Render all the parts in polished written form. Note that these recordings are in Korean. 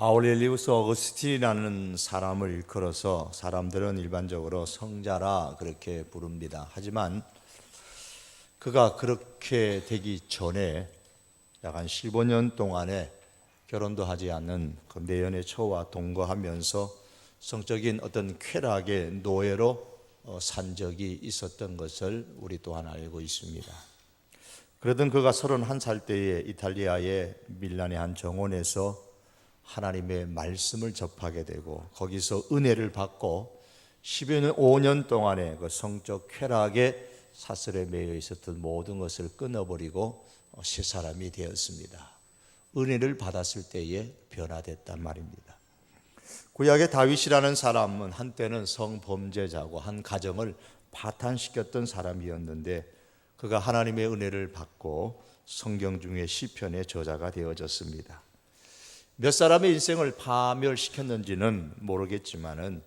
아우렐리우스 어거스틴이라는 사람을 일컬어서 사람들은 일반적으로 성자라 그렇게 부릅니다. 하지만 그가 그렇게 되기 전에 약 한 15년 동안에 결혼도 하지 않는 그 내연의 처와 동거하면서 성적인 어떤 쾌락의 노예로 산 적이 있었던 것을 우리 또한 알고 있습니다. 그러던 그가 31살 때에 이탈리아의 밀란의 한 정원에서 하나님의 말씀을 접하게 되고 거기서 은혜를 받고 15년 동안의 그 성적 쾌락의 사슬에 매여 있었던 모든 것을 끊어버리고 새 사람이 되었습니다. 은혜를 받았을 때에 변화됐단 말입니다. 구약의 다윗이라는 사람은 한때는 성범죄자고 한 가정을 파탄시켰던 사람이었는데 그가 하나님의 은혜를 받고 성경 중에 시편의 저자가 되어졌습니다. 몇 사람의 인생을 파멸시켰는지는 모르겠지만은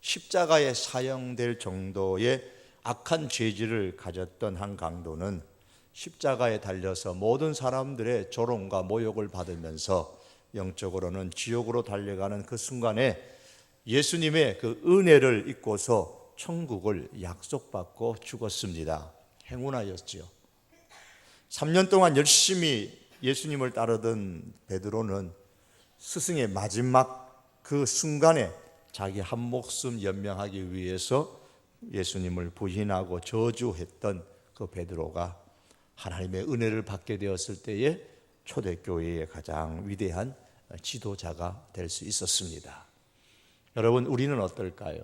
십자가에 사형될 정도의 악한 죄질을 가졌던 한 강도는 십자가에 달려서 모든 사람들의 조롱과 모욕을 받으면서 영적으로는 지옥으로 달려가는 그 순간에 예수님의 그 은혜를 잊고서 천국을 약속받고 죽었습니다. 행운하였지요. 3년 동안 열심히 예수님을 따르던 베드로는 스승의 마지막 그 순간에 자기 한 목숨 연명하기 위해서 예수님을 부인하고 저주했던 그 베드로가 하나님의 은혜를 받게 되었을 때에 초대교회의 가장 위대한 지도자가 될 수 있었습니다. 여러분, 우리는 어떨까요?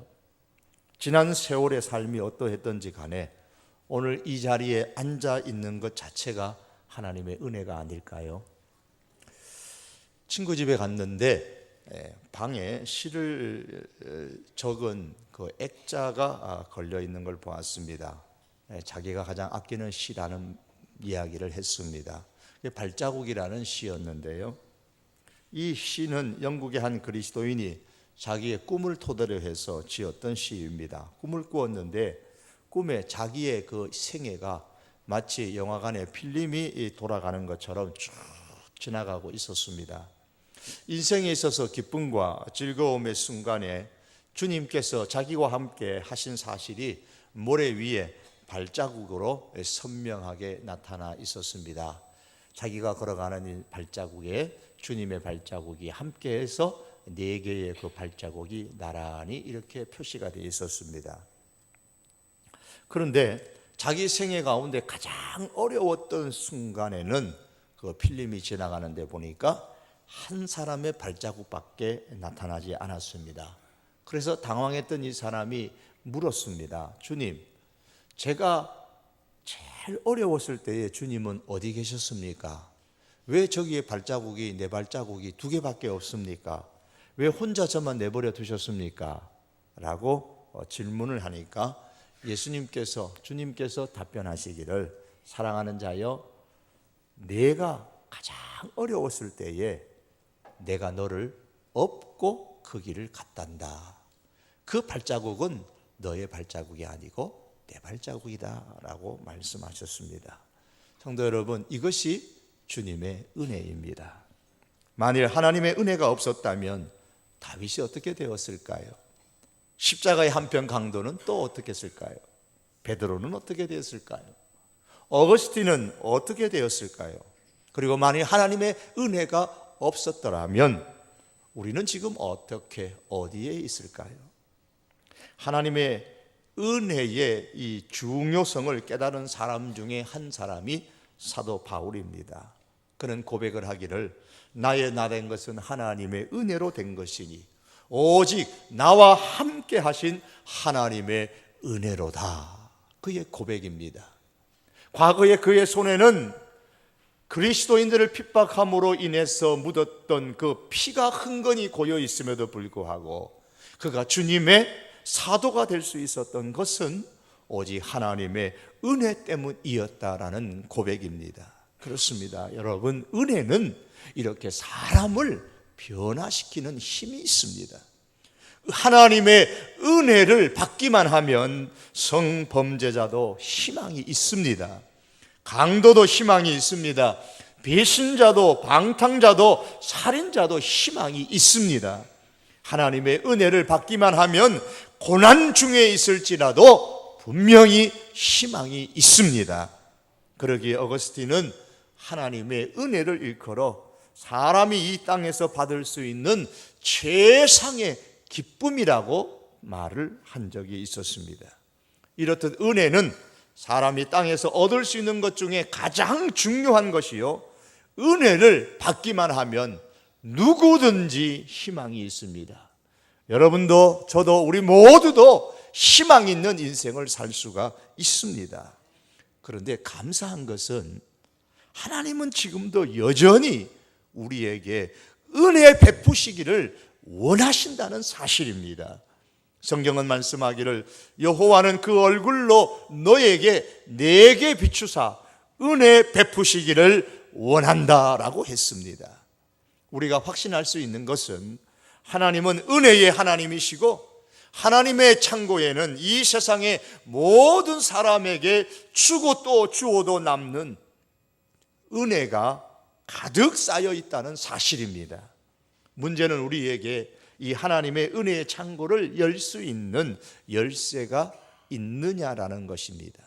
지난 세월의 삶이 어떠했던지 간에 오늘 이 자리에 앉아 있는 것 자체가 하나님의 은혜가 아닐까요? 친구 집에 갔는데 방에 시를 적은 그 액자가 걸려 있는 걸 보았습니다. 자기가 가장 아끼는 시라는 이야기를 했습니다. 발자국이라는 시였는데요. 이 시는 영국의 한 그리스도인이 자기의 꿈을 토대로 해서 지었던 시입니다. 꿈을 꾸었는데 꿈에 자기의 그 생애가 마치 영화관에 필름이 돌아가는 것처럼 쭉 지나가고 있었습니다. 인생에 있어서 기쁨과 즐거움의 순간에 주님께서 자기와 함께 하신 사실이 모래 위에 발자국으로 선명하게 나타나 있었습니다. 자기가 걸어가는 이 발자국에 주님의 발자국이 함께해서 4개의 그 발자국이 나란히 이렇게 표시가 되어 있었습니다. 그런데 자기 생애 가운데 가장 어려웠던 순간에는 그 필름이 지나가는데 보니까 한 사람의 발자국밖에 나타나지 않았습니다. 그래서 당황했던 이 사람이 물었습니다. 주님, 제가 제일 어려웠을 때에 주님은 어디 계셨습니까? 왜 저기에 발자국이 내 발자국이 2개밖에 없습니까? 왜 혼자 저만 내버려 두셨습니까? 라고 질문을 하니까 주님께서 답변하시기를 사랑하는 자여, 내가 가장 어려웠을 때에 내가 너를 업고 그 길을 갔단다. 그 발자국은 너의 발자국이 아니고 내 발자국이다 라고 말씀하셨습니다. 성도 여러분, 이것이 주님의 은혜입니다. 만일 하나님의 은혜가 없었다면 다윗이 어떻게 되었을까요? 십자가의 한편 강도는 또 어떻게 했을까요? 베드로는 어떻게 되었을까요? 어거스틴은 어떻게 되었을까요? 그리고 만일 하나님의 은혜가 없었더라면 우리는 지금 어디에 있을까요? 하나님의 은혜의 이 중요성을 깨달은 사람 중에 한 사람이 사도 바울입니다. 그는 고백을 하기를 나의 나 된 것은 하나님의 은혜로 된 것이니 오직 나와 함께 하신 하나님의 은혜로다. 그의 고백입니다. 과거에 그의 손에는 그리스도인들을 핍박함으로 인해서 묻었던 그 피가 흥건히 고여 있음에도 불구하고 그가 주님의 사도가 될 수 있었던 것은 오직 하나님의 은혜 때문이었다라는 고백입니다. 그렇습니다. 여러분, 은혜는 이렇게 사람을 변화시키는 힘이 있습니다. 하나님의 은혜를 받기만 하면 성범죄자도 희망이 있습니다. 강도도 희망이 있습니다. 배신자도 방탕자도 살인자도 희망이 있습니다. 하나님의 은혜를 받기만 하면 고난 중에 있을지라도 분명히 희망이 있습니다. 그러기에 어거스틴은 하나님의 은혜를 일컬어 사람이 이 땅에서 받을 수 있는 최상의 기쁨이라고 말을 한 적이 있었습니다. 이렇듯 은혜는 사람이 땅에서 얻을 수 있는 것 중에 가장 중요한 것이요, 은혜를 받기만 하면 누구든지 희망이 있습니다. 여러분도 저도 우리 모두도 희망 있는 인생을 살 수가 있습니다. 그런데 감사한 것은 하나님은 지금도 여전히 우리에게 은혜 베푸시기를 원하신다는 사실입니다. 성경은 말씀하기를 여호와는 그 얼굴로 너에게 내게 비추사 은혜 베푸시기를 원한다라고 했습니다. 우리가 확신할 수 있는 것은 하나님은 은혜의 하나님이시고 하나님의 창고에는 이 세상의 모든 사람에게 주고 또 주어도 남는 은혜가 가득 쌓여 있다는 사실입니다. 문제는 우리에게 이 하나님의 은혜의 창고를 열 수 있는 열쇠가 있느냐라는 것입니다.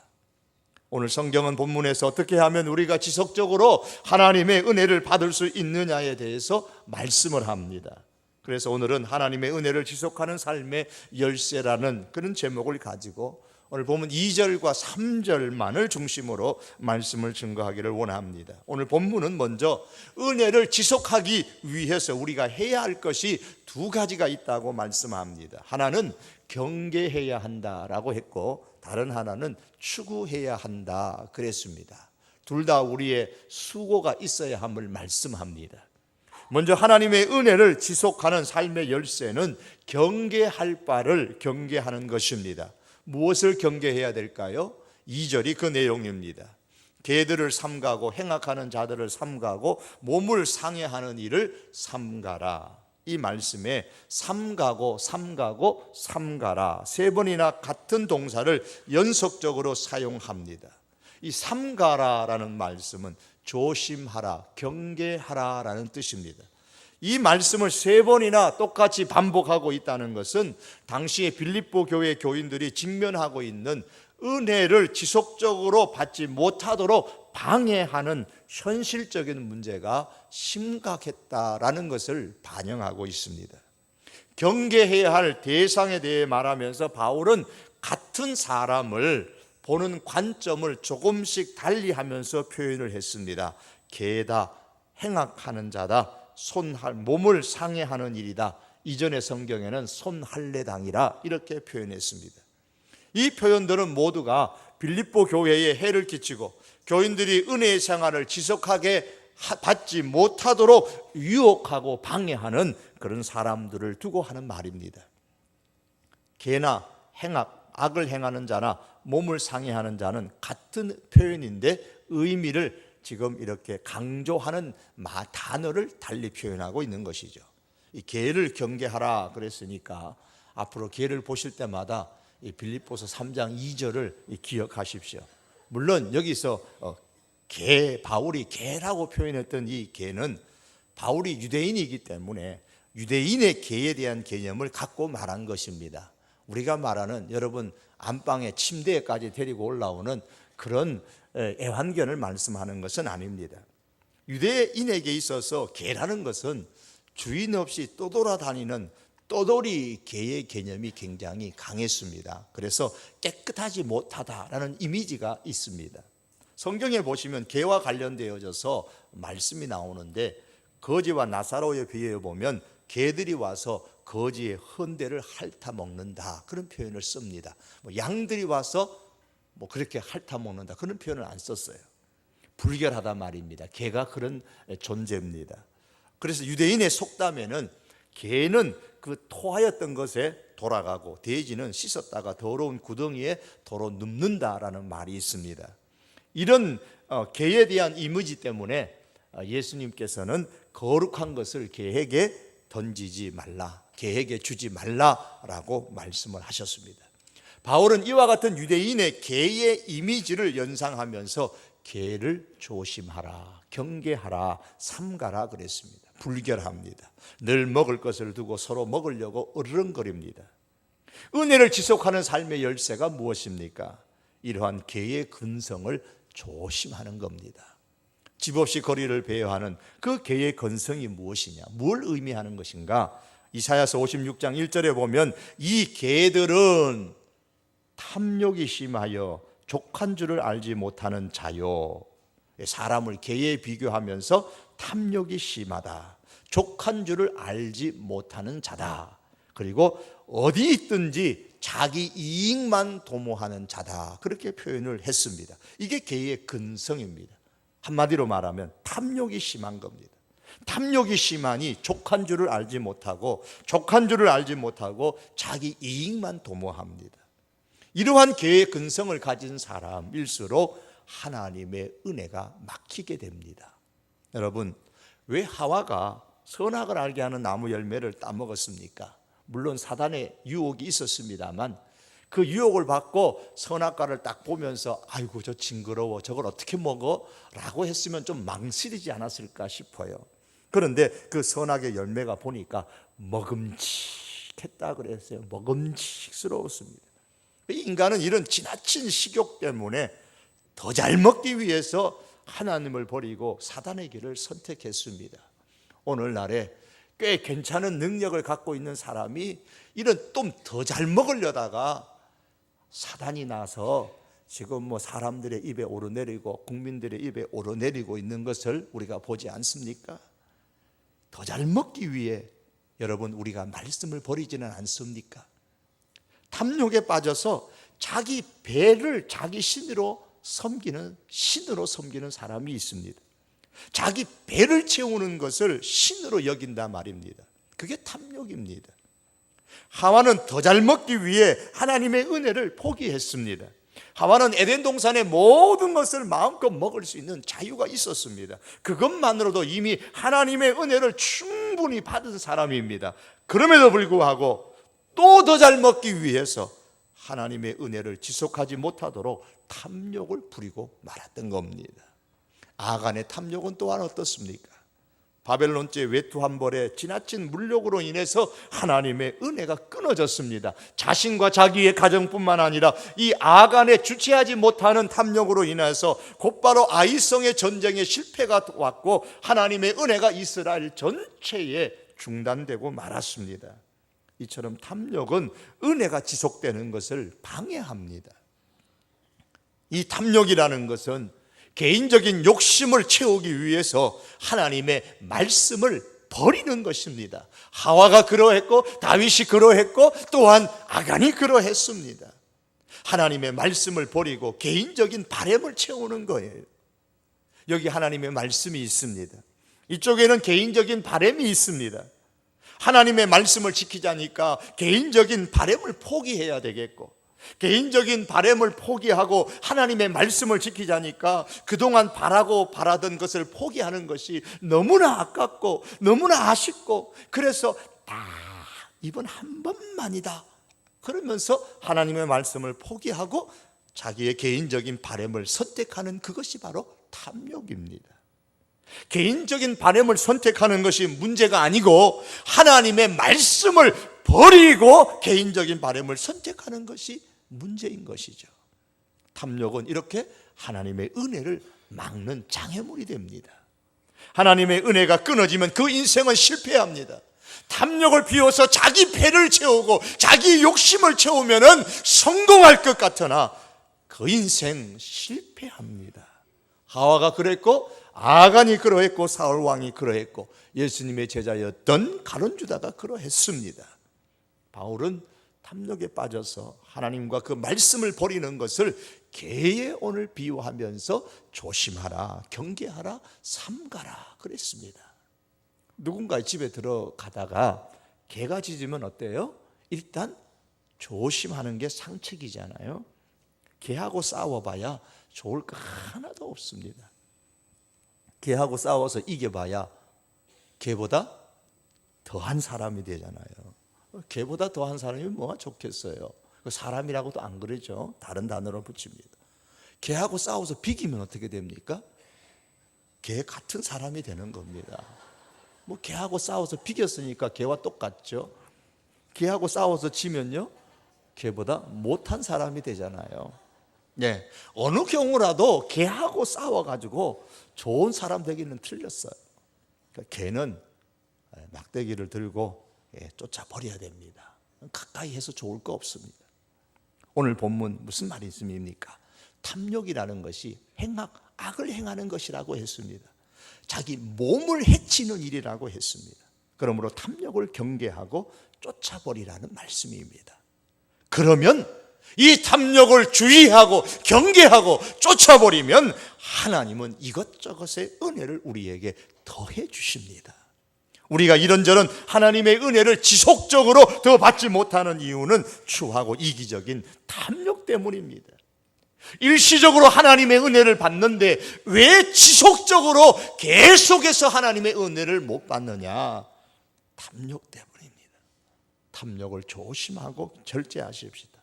오늘 성경은 본문에서 어떻게 하면 우리가 지속적으로 하나님의 은혜를 받을 수 있느냐에 대해서 말씀을 합니다. 그래서 오늘은 하나님의 은혜를 지속하는 삶의 열쇠라는 그런 제목을 가지고 오늘 보면 2절과 3절만을 중심으로 말씀을 증거하기를 원합니다. 오늘 본문은 먼저 은혜를 지속하기 위해서 우리가 해야 할 것이 두 가지가 있다고 말씀합니다. 하나는 경계해야 한다라고 했고 다른 하나는 추구해야 한다 그랬습니다. 둘 다 우리의 수고가 있어야 함을 말씀합니다. 먼저 하나님의 은혜를 지속하는 삶의 열쇠는 경계할 바를 경계하는 것입니다. 무엇을 경계해야 될까요? 2절이 그 내용입니다. 개들을 삼가고 행악하는 자들을 삼가고 몸을 상해하는 일을 삼가라. 이 말씀에 삼가고 삼가고 삼가라 세 번이나 같은 동사를 연속적으로 사용합니다. 이 삼가라라는 말씀은 조심하라, 경계하라라는 뜻입니다. 이 말씀을 세 번이나 똑같이 반복하고 있다는 것은 당시의 빌립보 교회 교인들이 직면하고 있는 은혜를 지속적으로 받지 못하도록 방해하는 현실적인 문제가 심각했다라는 것을 반영하고 있습니다. 경계해야 할 대상에 대해 말하면서 바울은 같은 사람을 보는 관점을 조금씩 달리하면서 표현을 했습니다. 개다, 행악하는 자다, 몸을 상해하는 일이다. 이전의 성경에는 손할례당이라 이렇게 표현했습니다. 이 표현들은 모두가 빌립보 교회에 해를 끼치고 교인들이 은혜의 생활을 지속하게 받지 못하도록 유혹하고 방해하는 그런 사람들을 두고 하는 말입니다. 개나 행악, 악을 행하는 자나 몸을 상해하는 자는 같은 표현인데 의미를 지금 이렇게 강조하는 단어를 달리 표현하고 있는 것이죠. 이 개를 경계하라 그랬으니까 앞으로 개를 보실 때마다 이 빌립보서 3장 2절을 기억하십시오. 물론 여기서 바울이 개라고 표현했던 이 개는 바울이 유대인이기 때문에 유대인의 개에 대한 개념을 갖고 말한 것입니다. 우리가 말하는 여러분 안방에 침대에까지 데리고 올라오는 그런 애완견을 말씀하는 것은 아닙니다. 유대인에게 있어서 개라는 것은 주인 없이 떠돌아다니는 떠돌이 개의 개념이 굉장히 강했습니다. 그래서 깨끗하지 못하다라는 이미지가 있습니다. 성경에 보시면 개와 관련되어져서 말씀이 나오는데 거지와 나사로에 비유해 보면 개들이 와서 거지의 헌대를 핥아먹는다 그런 표현을 씁니다. 양들이 와서 그렇게 핥아먹는다 그런 표현을 안 썼어요. 불결하다 말입니다. 개가 그런 존재입니다. 그래서 유대인의 속담에는 개는 그 토하였던 것에 돌아가고 돼지는 씻었다가 더러운 구덩이에 도로 눕는다라는 말이 있습니다. 이런 개에 대한 이미지 때문에 예수님께서는 거룩한 것을 개에게 던지지 말라, 개에게 주지 말라라고 말씀을 하셨습니다. 바울은 이와 같은 유대인의 개의 이미지를 연상하면서 개를 조심하라, 경계하라, 삼가라 그랬습니다. 불결합니다. 늘 먹을 것을 두고 서로 먹으려고 으르렁거립니다. 은혜를 지속하는 삶의 열쇠가 무엇입니까? 이러한 개의 근성을 조심하는 겁니다. 집 없이 거리를 배회하는 그 개의 근성이 무엇이냐? 뭘 의미하는 것인가? 이사야서 56장 1절에 보면 이 개들은 탐욕이 심하여 족한 줄을 알지 못하는 자요. 사람을 개에 비교하면서 탐욕이 심하다, 족한 줄을 알지 못하는 자다, 그리고 어디 있든지 자기 이익만 도모하는 자다, 그렇게 표현을 했습니다. 이게 개의 근성입니다. 한마디로 말하면 탐욕이 심한 겁니다. 탐욕이 심하니 족한 줄을 알지 못하고, 족한 줄을 알지 못하고 자기 이익만 도모합니다. 이러한 개의 근성을 가진 사람일수록 하나님의 은혜가 막히게 됩니다. 여러분, 왜 하와가 선악을 알게 하는 나무 열매를 따먹었습니까? 물론 사단의 유혹이 있었습니다만 그 유혹을 받고 선악과를 딱 보면서 아이고 저 징그러워, 저걸 어떻게 먹어? 라고 했으면 좀 망설이지 않았을까 싶어요. 그런데 그 선악의 열매가 보니까 먹음직했다 그랬어요. 먹음직스러웠습니다. 인간은 이런 지나친 식욕 때문에 더 잘 먹기 위해서 하나님을 버리고 사단의 길을 선택했습니다. 오늘날에 꽤 괜찮은 능력을 갖고 있는 사람이 이런 좀 더 잘 먹으려다가 사단이 나서 지금 뭐 사람들의 입에 오르내리고 국민들의 입에 오르내리고 있는 것을 우리가 보지 않습니까? 더 잘 먹기 위해 여러분 우리가 말씀을 버리지는 않습니까? 탐욕에 빠져서 자기 배를 자기 신으로 섬기는 사람이 있습니다. 자기 배를 채우는 것을 신으로 여긴다 말입니다. 그게 탐욕입니다. 하와는 더 잘 먹기 위해 하나님의 은혜를 포기했습니다. 하와는 에덴 동산의 모든 것을 마음껏 먹을 수 있는 자유가 있었습니다. 그것만으로도 이미 하나님의 은혜를 충분히 받은 사람입니다. 그럼에도 불구하고 또 더 잘 먹기 위해서 하나님의 은혜를 지속하지 못하도록 탐욕을 부리고 말았던 겁니다. 아간의 탐욕은 또한 어떻습니까? 바벨론제 외투 한 벌에 지나친 물욕으로 인해서 하나님의 은혜가 끊어졌습니다. 자신과 자기의 가정뿐만 아니라 이 아간의 주체하지 못하는 탐욕으로 인해서 곧바로 아이성의 전쟁에 실패가 왔고 하나님의 은혜가 이스라엘 전체에 중단되고 말았습니다. 이처럼 탐욕은 은혜가 지속되는 것을 방해합니다. 이 탐욕이라는 것은 개인적인 욕심을 채우기 위해서 하나님의 말씀을 버리는 것입니다. 하와가 그러했고 다윗이 그러했고 또한 아간이 그러했습니다. 하나님의 말씀을 버리고 개인적인 바램을 채우는 거예요. 여기 하나님의 말씀이 있습니다. 이쪽에는 개인적인 바램이 있습니다. 하나님의 말씀을 지키자니까 개인적인 바램을 포기해야 되겠고, 개인적인 바램을 포기하고 하나님의 말씀을 지키자니까 그동안 바라던 것을 포기하는 것이 너무나 아깝고 너무나 아쉽고, 그래서 이번 한 번만이다 그러면서 하나님의 말씀을 포기하고 자기의 개인적인 바램을 선택하는 그것이 바로 탐욕입니다. 개인적인 바램을 선택하는 것이 문제가 아니고 하나님의 말씀을 버리고 개인적인 바램을 선택하는 것이 문제인 것이죠. 탐욕은 이렇게 하나님의 은혜를 막는 장애물이 됩니다. 하나님의 은혜가 끊어지면 그 인생은 실패합니다. 탐욕을 비워서 자기 배를 채우고 자기 욕심을 채우면 성공할 것 같으나 그 인생 실패합니다. 하와가 그랬고 아간이 그러했고 사울 왕이 그러했고 예수님의 제자였던 가룟 유다가 그러했습니다. 바울은 탐욕에 빠져서 하나님과 그 말씀을 버리는 것을 개에 오늘 비유하면서 조심하라, 경계하라, 삼가라 그랬습니다. 누군가의 집에 들어가다가 개가 짖으면 어때요? 일단 조심하는 게 상책이잖아요. 개하고 싸워봐야 좋을 거 하나도 없습니다. 개하고 싸워서 이겨봐야 개보다 더한 사람이 되잖아요. 개보다 더한 사람이 뭐가 좋겠어요? 사람이라고도 안 그러죠. 다른 단어로 붙입니다. 걔하고 싸워서 비기면 어떻게 됩니까? 걔 같은 사람이 되는 겁니다. 뭐 걔하고 싸워서 비겼으니까 걔와 똑같죠. 걔하고 싸워서 지면요, 걔보다 못한 사람이 되잖아요. 네, 어느 경우라도 걔하고 싸워가지고 좋은 사람 되기는 틀렸어요. 그러니까 걔는 막대기를 들고 쫓아버려야 됩니다. 가까이 해서 좋을 거 없습니다. 오늘 본문 무슨 말씀입니까? 탐욕이라는 것이 악을 행하는 것이라고 했습니다. 자기 몸을 해치는 일이라고 했습니다. 그러므로 탐욕을 경계하고 쫓아버리라는 말씀입니다. 그러면 이 탐욕을 주의하고 경계하고 쫓아버리면 하나님은 이것저것의 은혜를 우리에게 더해 주십니다. 우리가 이런저런 하나님의 은혜를 지속적으로 더 받지 못하는 이유는 추하고 이기적인 탐욕 때문입니다. 일시적으로 하나님의 은혜를 받는데 왜 지속적으로 계속해서 하나님의 은혜를 못 받느냐? 탐욕 때문입니다. 탐욕을 조심하고 절제하십시다.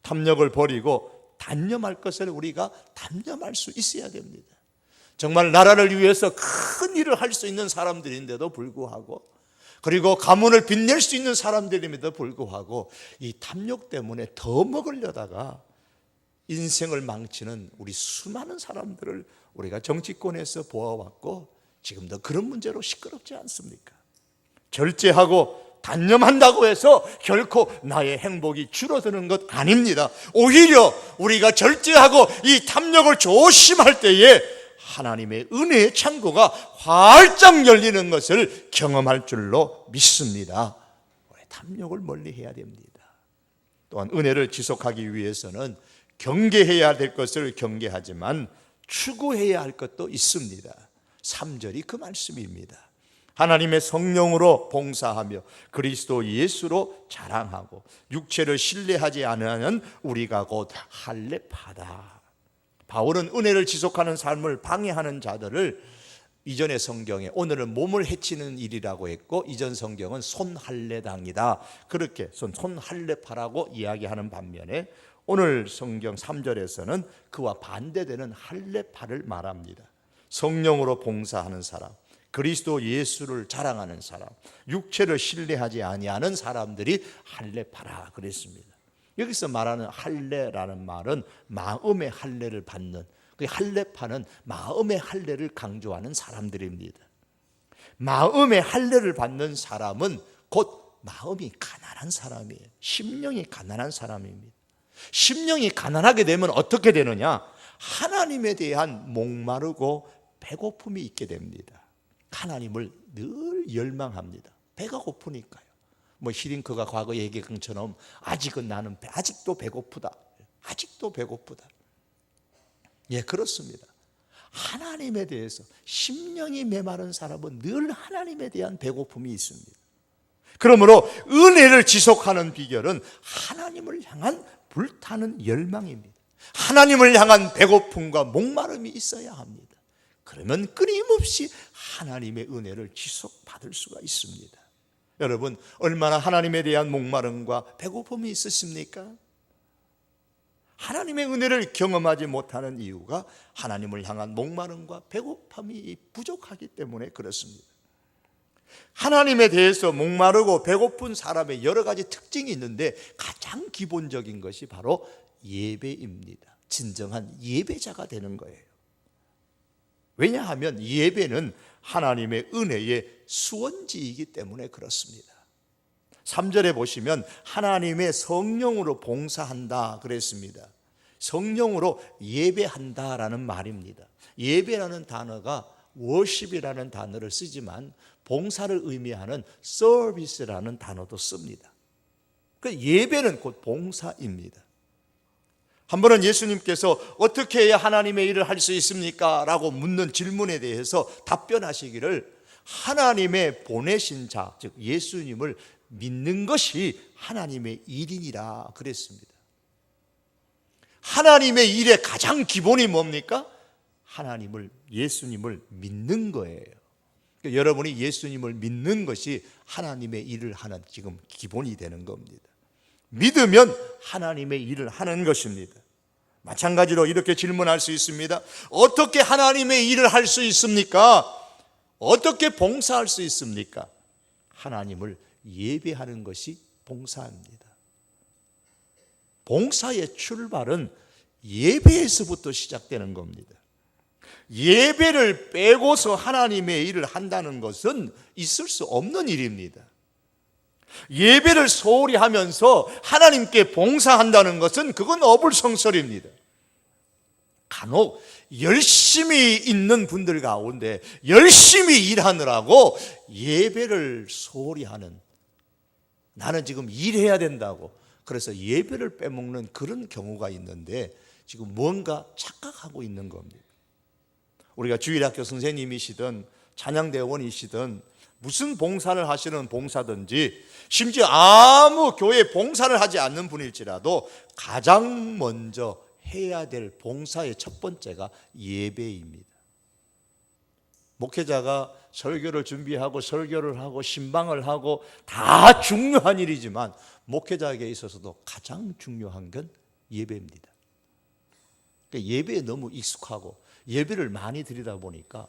탐욕을 버리고 단념할 것을 우리가 단념할 수 있어야 됩니다. 정말 나라를 위해서 큰 일을 할 수 있는 사람들인데도 불구하고, 그리고 가문을 빛낼 수 있는 사람들임에도 불구하고 이 탐욕 때문에 더 먹으려다가 인생을 망치는 우리 수많은 사람들을 우리가 정치권에서 보아왔고 지금도 그런 문제로 시끄럽지 않습니까? 절제하고 단념한다고 해서 결코 나의 행복이 줄어드는 것 아닙니다. 오히려 우리가 절제하고 이 탐욕을 조심할 때에 하나님의 은혜의 창고가 활짝 열리는 것을 경험할 줄로 믿습니다. 탐욕을 멀리해야 됩니다. 또한 은혜를 지속하기 위해서는 경계해야 될 것을 경계하지만 추구해야 할 것도 있습니다. 3절이 그 말씀입니다. 하나님의 성령으로 봉사하며 그리스도 예수로 자랑하고 육체를 신뢰하지 않으면 우리가 곧 할례파다. 바울은 은혜를 지속하는 삶을 방해하는 자들을 이전의 성경에 오늘은 몸을 해치는 일이라고 했고 이전 성경은 손할례당이다, 그렇게 손할례파라고 이야기하는 반면에 오늘 성경 3절에서는 그와 반대되는 할례파를 말합니다. 성령으로 봉사하는 사람, 그리스도 예수를 자랑하는 사람, 육체를 신뢰하지 아니하는 사람들이 할례파라 그랬습니다. 여기서 말하는 할례라는 말은 마음의 할례를 받는, 그 할례파는 마음의 할례를 강조하는 사람들입니다. 마음의 할례를 받는 사람은 곧 마음이 가난한 사람이에요. 심령이 가난한 사람입니다. 심령이 가난하게 되면 어떻게 되느냐? 하나님에 대한 목마르고 배고픔이 있게 됩니다. 하나님을 늘 열망합니다. 배가 고프니까요. 뭐 히딩크가 과거 얘기한 것처럼 아직은 나는 아직도 배고프다. 아직도 배고프다. 예, 그렇습니다. 하나님에 대해서 심령이 메마른 사람은 늘 하나님에 대한 배고픔이 있습니다. 그러므로 은혜를 지속하는 비결은 하나님을 향한 불타는 열망입니다. 하나님을 향한 배고픔과 목마름이 있어야 합니다. 그러면 끊임없이 하나님의 은혜를 지속받을 수가 있습니다. 여러분, 얼마나 하나님에 대한 목마름과 배고픔이 있으십니까? 하나님의 은혜를 경험하지 못하는 이유가 하나님을 향한 목마름과 배고픔이 부족하기 때문에 그렇습니다. 하나님에 대해서 목마르고 배고픈 사람의 여러 가지 특징이 있는데 가장 기본적인 것이 바로 예배입니다. 진정한 예배자가 되는 거예요. 왜냐하면 예배는 하나님의 은혜의 수원지이기 때문에 그렇습니다. 3절에 보시면 하나님의 성령으로 봉사한다 그랬습니다. 성령으로 예배한다라는 말입니다. 예배라는 단어가 worship이라는 단어를 쓰지만 봉사를 의미하는 service라는 단어도 씁니다. 그 예배는 곧 봉사입니다. 한 번은 예수님께서 어떻게 해야 하나님의 일을 할 수 있습니까? 라고 묻는 질문에 대해서 답변하시기를 하나님의 보내신 자, 즉 예수님을 믿는 것이 하나님의 일이니라 그랬습니다. 하나님의 일의 가장 기본이 뭡니까? 하나님을, 예수님을 믿는 거예요. 그러니까 여러분이 예수님을 믿는 것이 하나님의 일을 하는 지금 기본이 되는 겁니다. 믿으면 하나님의 일을 하는 것입니다. 마찬가지로 이렇게 질문할 수 있습니다. 어떻게 하나님의 일을 할 수 있습니까? 어떻게 봉사할 수 있습니까? 하나님을 예배하는 것이 봉사입니다. 봉사의 출발은 예배에서부터 시작되는 겁니다. 예배를 빼고서 하나님의 일을 한다는 것은 있을 수 없는 일입니다. 예배를 소홀히 하면서 하나님께 봉사한다는 것은 그건 어불성설입니다. 간혹 열심히 있는 분들 가운데 열심히 일하느라고 예배를 소홀히 하는, 나는 지금 일해야 된다고 그래서 예배를 빼먹는 그런 경우가 있는데 지금 뭔가 착각하고 있는 겁니다. 우리가 주일학교 선생님이시든 찬양대원이시든 무슨 봉사를 하시는 봉사든지 심지어 아무 교회 봉사를 하지 않는 분일지라도 가장 먼저 해야 될 봉사의 첫 번째가 예배입니다. 목회자가 설교를 준비하고 설교를 하고 신방을 하고 다 중요한 일이지만 목회자에게 있어서도 가장 중요한 건 예배입니다. 그러니까 예배에 너무 익숙하고 예배를 많이 드리다 보니까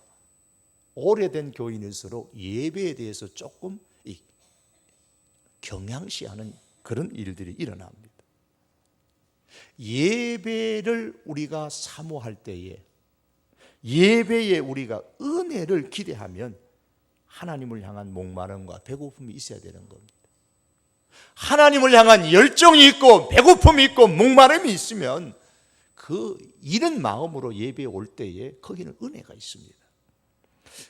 오래된 교인일수록 예배에 대해서 조금 경양시하는 그런 일들이 일어납니다. 예배를 우리가 사모할 때에, 예배에 우리가 은혜를 기대하면 하나님을 향한 목마름과 배고픔이 있어야 되는 겁니다. 하나님을 향한 열정이 있고 배고픔이 있고 목마름이 있으면 그 이런 마음으로 예배에 올 때에 거기는 은혜가 있습니다.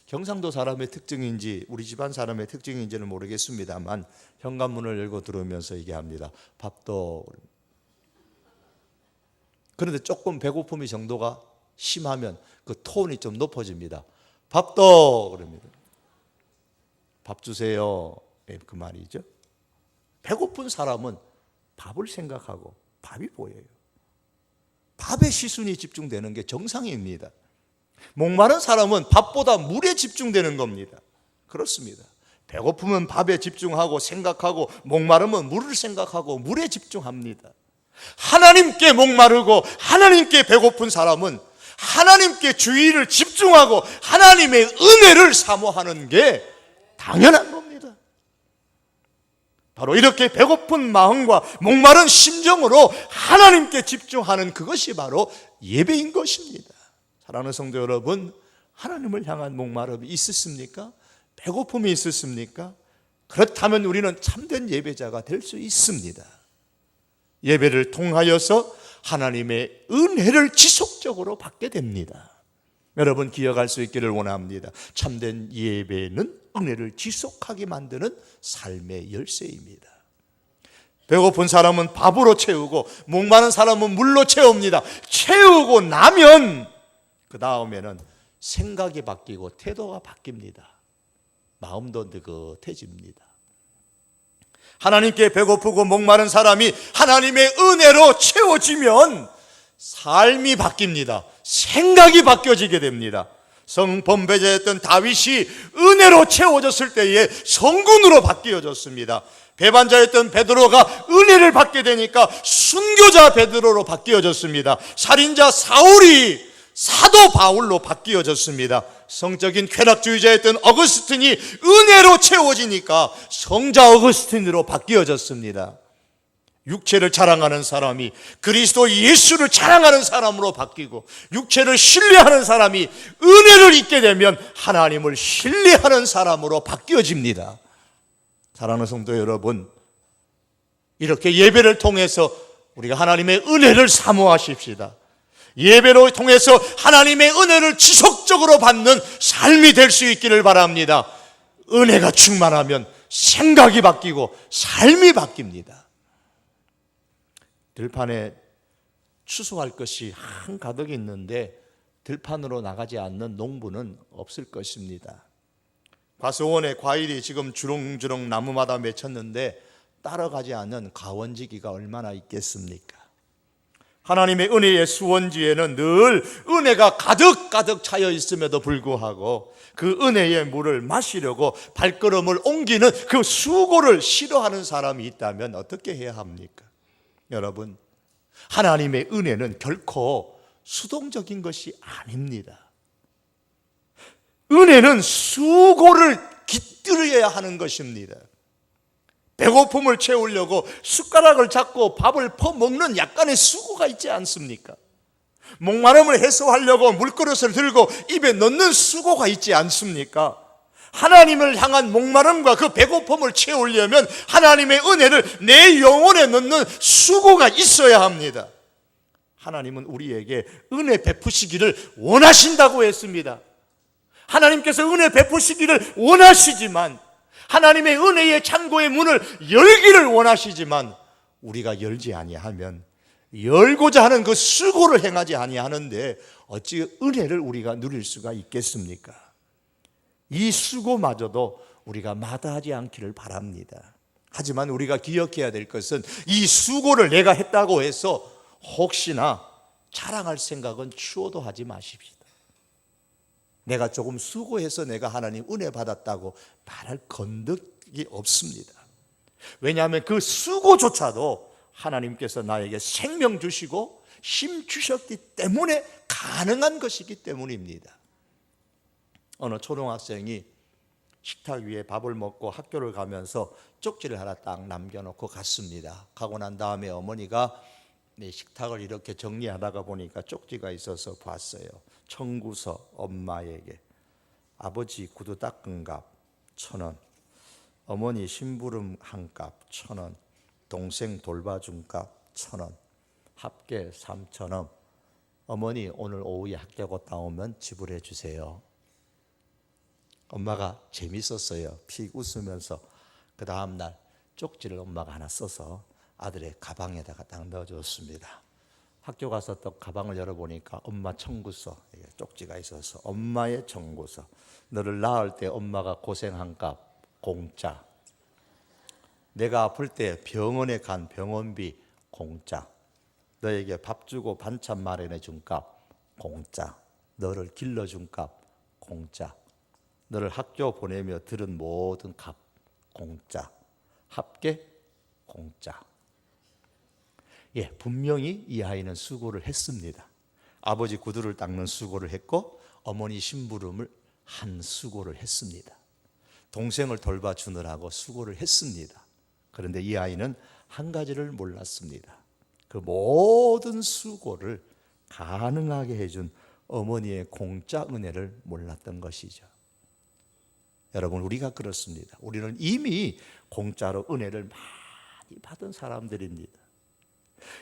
경상도 사람의 특징인지 우리 집안 사람의 특징인지는 모르겠습니다만 현관문을 열고 들어오면서 얘기합니다. 밥도. 그런데 조금 배고픔이 정도가 심하면 그 톤이 좀 높아집니다. 밥도 그럽니다. 밥 주세요. 그 말이죠. 배고픈 사람은 밥을 생각하고 밥이 보여요. 밥에 시선이 집중되는 게 정상입니다. 목마른 사람은 밥보다 물에 집중되는 겁니다. 그렇습니다. 배고프면 밥에 집중하고 생각하고 목마르면 물을 생각하고 물에 집중합니다. 하나님께 목마르고 하나님께 배고픈 사람은 하나님께 주의를 집중하고 하나님의 은혜를 사모하는 게 당연한 겁니다. 바로 이렇게 배고픈 마음과 목마른 심정으로 하나님께 집중하는 그것이 바로 예배인 것입니다. 사랑하는 성도 여러분, 하나님을 향한 목마름이 있으십니까? 배고픔이 있으십니까? 그렇다면 우리는 참된 예배자가 될 수 있습니다. 예배를 통하여서 하나님의 은혜를 지속적으로 받게 됩니다. 여러분 기억할 수 있기를 원합니다. 참된 예배는 은혜를 지속하게 만드는 삶의 열쇠입니다. 배고픈 사람은 밥으로 채우고 목마른 사람은 물로 채웁니다. 채우고 나면 그 다음에는 생각이 바뀌고 태도가 바뀝니다. 마음도 느긋해집니다. 하나님께 배고프고 목마른 사람이 하나님의 은혜로 채워지면 삶이 바뀝니다. 생각이 바뀌어지게 됩니다. 성범죄자였던 다윗이 은혜로 채워졌을 때에 성군으로 바뀌어졌습니다. 배반자였던 베드로가 은혜를 받게 되니까 순교자 베드로로 바뀌어졌습니다. 살인자 사울이 사도 바울로 바뀌어졌습니다. 성적인 쾌락주의자였던 어거스틴이 은혜로 채워지니까 성자 어거스틴으로 바뀌어졌습니다. 육체를 자랑하는 사람이 그리스도 예수를 자랑하는 사람으로 바뀌고, 육체를 신뢰하는 사람이 은혜를 잊게 되면 하나님을 신뢰하는 사람으로 바뀌어집니다. 사랑하는 성도 여러분, 이렇게 예배를 통해서 우리가 하나님의 은혜를 사모하십시다. 예배로 통해서 하나님의 은혜를 지속적으로 받는 삶이 될 수 있기를 바랍니다. 은혜가 충만하면 생각이 바뀌고 삶이 바뀝니다. 들판에 추수할 것이 한가득 있는데 들판으로 나가지 않는 농부는 없을 것입니다. 과수원에 과일이 지금 주렁주렁 나무마다 맺혔는데 따라가지 않는 가원지기가 얼마나 있겠습니까? 하나님의 은혜의 수원지에는 늘 은혜가 가득가득 차여 있음에도 불구하고 그 은혜의 물을 마시려고 발걸음을 옮기는 그 수고를 싫어하는 사람이 있다면 어떻게 해야 합니까? 여러분, 하나님의 은혜는 결코 수동적인 것이 아닙니다. 은혜는 수고를 깃들여야 하는 것입니다. 배고픔을 채우려고 숟가락을 잡고 밥을 퍼먹는 약간의 수고가 있지 않습니까? 목마름을 해소하려고 물그릇을 들고 입에 넣는 수고가 있지 않습니까? 하나님을 향한 목마름과 그 배고픔을 채우려면 하나님의 은혜를 내 영혼에 넣는 수고가 있어야 합니다. 하나님은 우리에게 은혜 베푸시기를 원하신다고 했습니다. 하나님께서 은혜 베푸시기를 원하시지만, 하나님의 은혜의 창고의 문을 열기를 원하시지만, 우리가 열지 아니하면 열고자 하는 그 수고를 행하지 아니하는데 어찌 은혜를 우리가 누릴 수가 있겠습니까? 이 수고마저도 우리가 마다하지 않기를 바랍니다. 하지만 우리가 기억해야 될 것은, 이 수고를 내가 했다고 해서 혹시나 자랑할 생각은 추호도 하지 마십시다. 내가 조금 수고해서 내가 하나님 은혜 받았다고 말할 건덕이 없습니다. 왜냐하면 그 수고조차도 하나님께서 나에게 생명 주시고 힘 주셨기 때문에 가능한 것이기 때문입니다. 어느 초등학생이 식탁 위에 밥을 먹고 학교를 가면서 쪽지를 하나 딱 남겨놓고 갔습니다. 가고 난 다음에 어머니가 식탁을 이렇게 정리하다가 보니까 쪽지가 있어서 봤어요. 청구서 엄마에게. 아버지 구두 닦은 값 1,000원, 어머니 심부름 한 값 1,000원, 동생 돌봐준 값 1,000원, 합계 3,000원. 어머니 오늘 오후에 학교 갔다 오면 지불해 주세요. 엄마가 재밌었어요. 픽 웃으면서 그 다음날 쪽지를 엄마가 하나 써서 아들의 가방에다가 딱 넣어줬습니다. 학교 가서 또 가방을 열어보니까 엄마 청구서 쪽지가 있어서, 엄마의 청구서. 너를 낳을 때 엄마가 고생한 값 공짜, 내가 아플 때 병원에 간 병원비 공짜, 너에게 밥 주고 반찬 마련해 준 값 공짜, 너를 길러준 값 공짜, 너를 학교 보내며 들은 모든 값 공짜, 합계 공짜. 분명히 이 아이는 수고를 했습니다. 아버지 구두를 닦는 수고를 했고, 어머니 심부름을 한 수고를 했습니다. 동생을 돌봐주느라고 수고를 했습니다. 그런데 이 아이는 한 가지를 몰랐습니다. 그 모든 수고를 가능하게 해준 어머니의 공짜 은혜를 몰랐던 것이죠. 여러분, 우리가 그렇습니다. 우리는 이미 공짜로 은혜를 많이 받은 사람들입니다.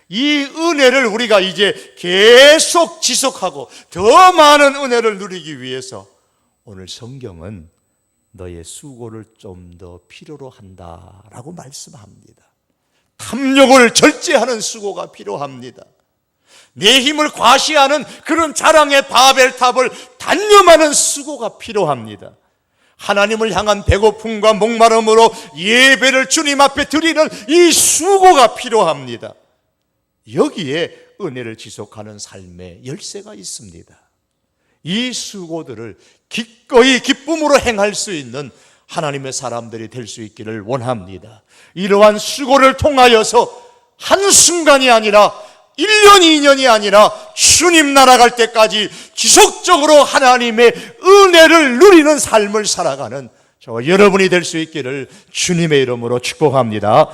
이 은혜를 우리가 이제 계속 지속하고 더 많은 은혜를 누리기 위해서 오늘 성경은 너의 수고를 좀 더 필요로 한다라고 말씀합니다. 탐욕을 절제하는 수고가 필요합니다. 내 힘을 과시하는 그런 자랑의 바벨탑을 단념하는 수고가 필요합니다. 하나님을 향한 배고픔과 목마름으로 예배를 주님 앞에 드리는 이 수고가 필요합니다. 여기에 은혜를 지속하는 삶의 열쇠가 있습니다. 이 수고들을 기꺼이 기쁨으로 행할 수 있는 하나님의 사람들이 될 수 있기를 원합니다. 이러한 수고를 통하여서 한순간이 아니라 1년, 2년이 아니라 주님 나라 갈 때까지 지속적으로 하나님의 은혜를 누리는 삶을 살아가는 저와 여러분이 될 수 있기를 주님의 이름으로 축복합니다.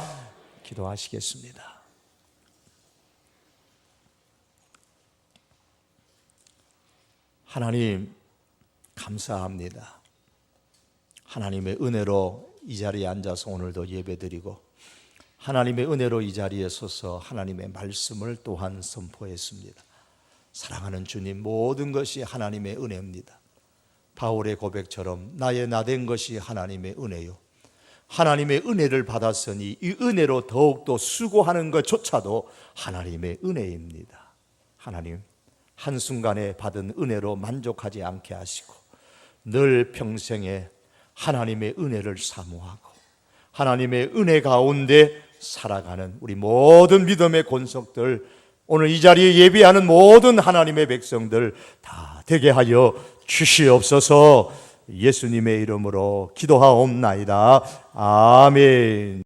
기도하시겠습니다. 하나님, 감사합니다. 하나님의 은혜로 이 자리에 앉아서 오늘도 예배드리고, 하나님의 은혜로 이 자리에 서서 하나님의 말씀을 또한 선포했습니다. 사랑하는 주님, 모든 것이 하나님의 은혜입니다. 바울의 고백처럼 나의 나된 것이 하나님의 은혜요, 하나님의 은혜를 받았으니 이 은혜로 더욱더 수고하는 것조차도 하나님의 은혜입니다. 하나님, 한순간에 받은 은혜로 만족하지 않게 하시고 늘 평생에 하나님의 은혜를 사모하고 하나님의 은혜 가운데 살아가는 우리 모든 믿음의 권속들, 오늘 이 자리에 예비하는 모든 하나님의 백성들 다 되게 하여 주시옵소서. 예수님의 이름으로 기도하옵나이다. 아멘.